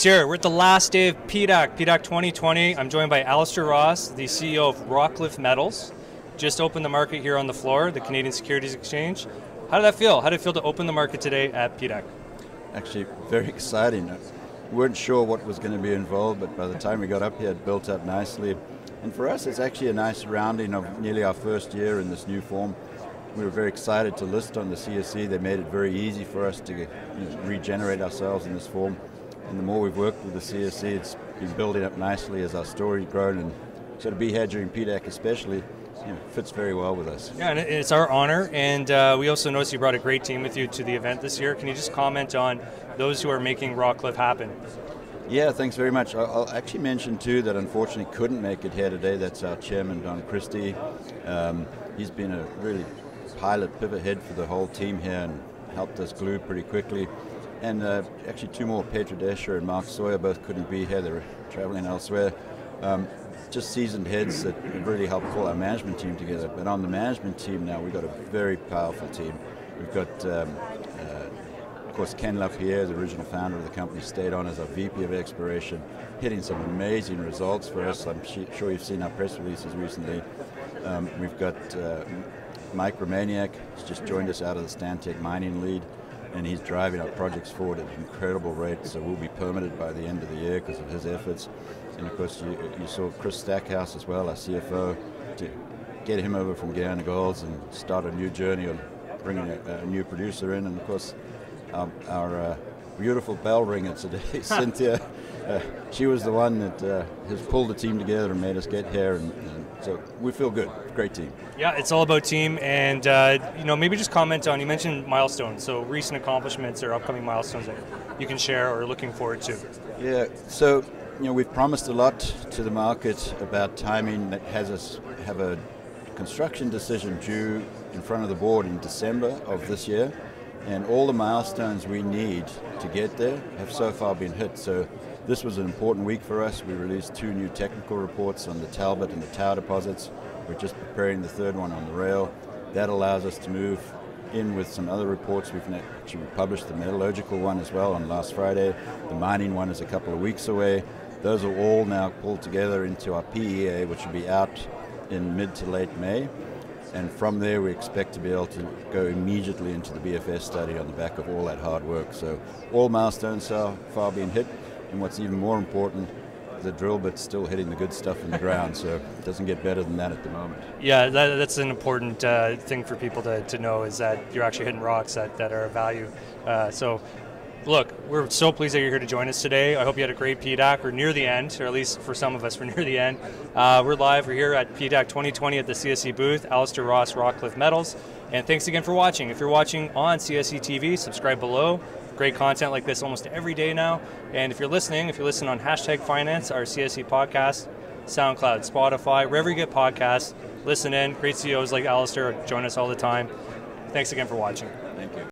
James here. We're at the last day of PDAC 2020. I'm joined by Alistair Ross, the CEO of Rockcliff Metals. Just opened the market here on the floor, the Canadian Securities Exchange. How did that feel? How did it feel to open the market today at PDAC? Actually, very exciting. We weren't sure what was going to be involved, but by the time we got up here, it built up nicely. And for us, it's actually a nice rounding of nearly our first year in this new form. We were very excited to list on the CSE. They made it very easy for us to regenerate ourselves in this form. And the more we've worked with the CSE, it's been building up nicely as our story's grown. And so to be here during PDAC especially, fits very well with us. Yeah, and it's our honor. And we also noticed you brought a great team with you to the event this year. Can you just comment on those who are making Rockcliff happen? Yeah, thanks very much. I'll actually mention too that unfortunately couldn't make it here today. That's our chairman, Don Christie. He's been a really pilot pivot head for the whole team here and helped us glue pretty quickly. And actually two more, Petra Desher and Mark Sawyer, both couldn't be here. They were traveling elsewhere. Just seasoned heads that really helped pull our management team together. But on the management team now, we've got a very powerful team. We've got, of course, Ken LaPierre, the original founder of the company, stayed on as our VP of Exploration, hitting some amazing results for us. I'm sure you've seen our press releases recently. We've got Mike Romaniak, who's just joined us out of the Stantec mining lead, and he's driving our projects forward at an incredible rate, so we'll be permitted by the end of the year because of his efforts. And of course you saw Chris Stackhouse as well, our CFO, to get him over from Guyana Golds and start a new journey on bringing a new producer in. And of course our beautiful bell ringer today, Cynthia, she was the one that has pulled the team together and made us get here, and so we feel good. Great team. Yeah, it's all about team, and maybe just comment on, you mentioned milestones, so recent accomplishments or upcoming milestones that you can share or are looking forward to. Yeah, so we've promised a lot to the market about timing that has us have a construction decision due in front of the board in December of this year, and all the milestones we need to get there have so far been hit. So this was an important week for us. We released 2 new technical reports on the Talbot and the Tau deposits. We're just preparing the 3rd one on the rail. That allows us to move in with some other reports. We've actually published the metallurgical one as well on last Friday. The mining one is a couple of weeks away. Those are all now pulled together into our PEA, which will be out in mid to late May. And from there, we expect to be able to go immediately into the BFS study on the back of all that hard work. So all milestones so far being hit. And what's even more important, the drill bit's still hitting the good stuff in the ground, so it doesn't get better than that at the moment. Yeah, that's an important thing for people to know, is that you're actually hitting rocks that are of value. So look, we're so pleased that you're here to join us today. I hope you had a great PDAC. We're near the end, or at least for some of us, we're near the end. We're live. We're here at PDAC 2020 at the CSE booth. Alistair Ross, Rockcliff Metals. And thanks again for watching. If you're watching on CSE TV, subscribe below. Great content like this almost every day now. And if you listen on #Finance, our CSE podcast, SoundCloud, Spotify, wherever you get podcasts, listen in. Great CEOs like Alistair join us all the time. Thanks again for watching. Thank you.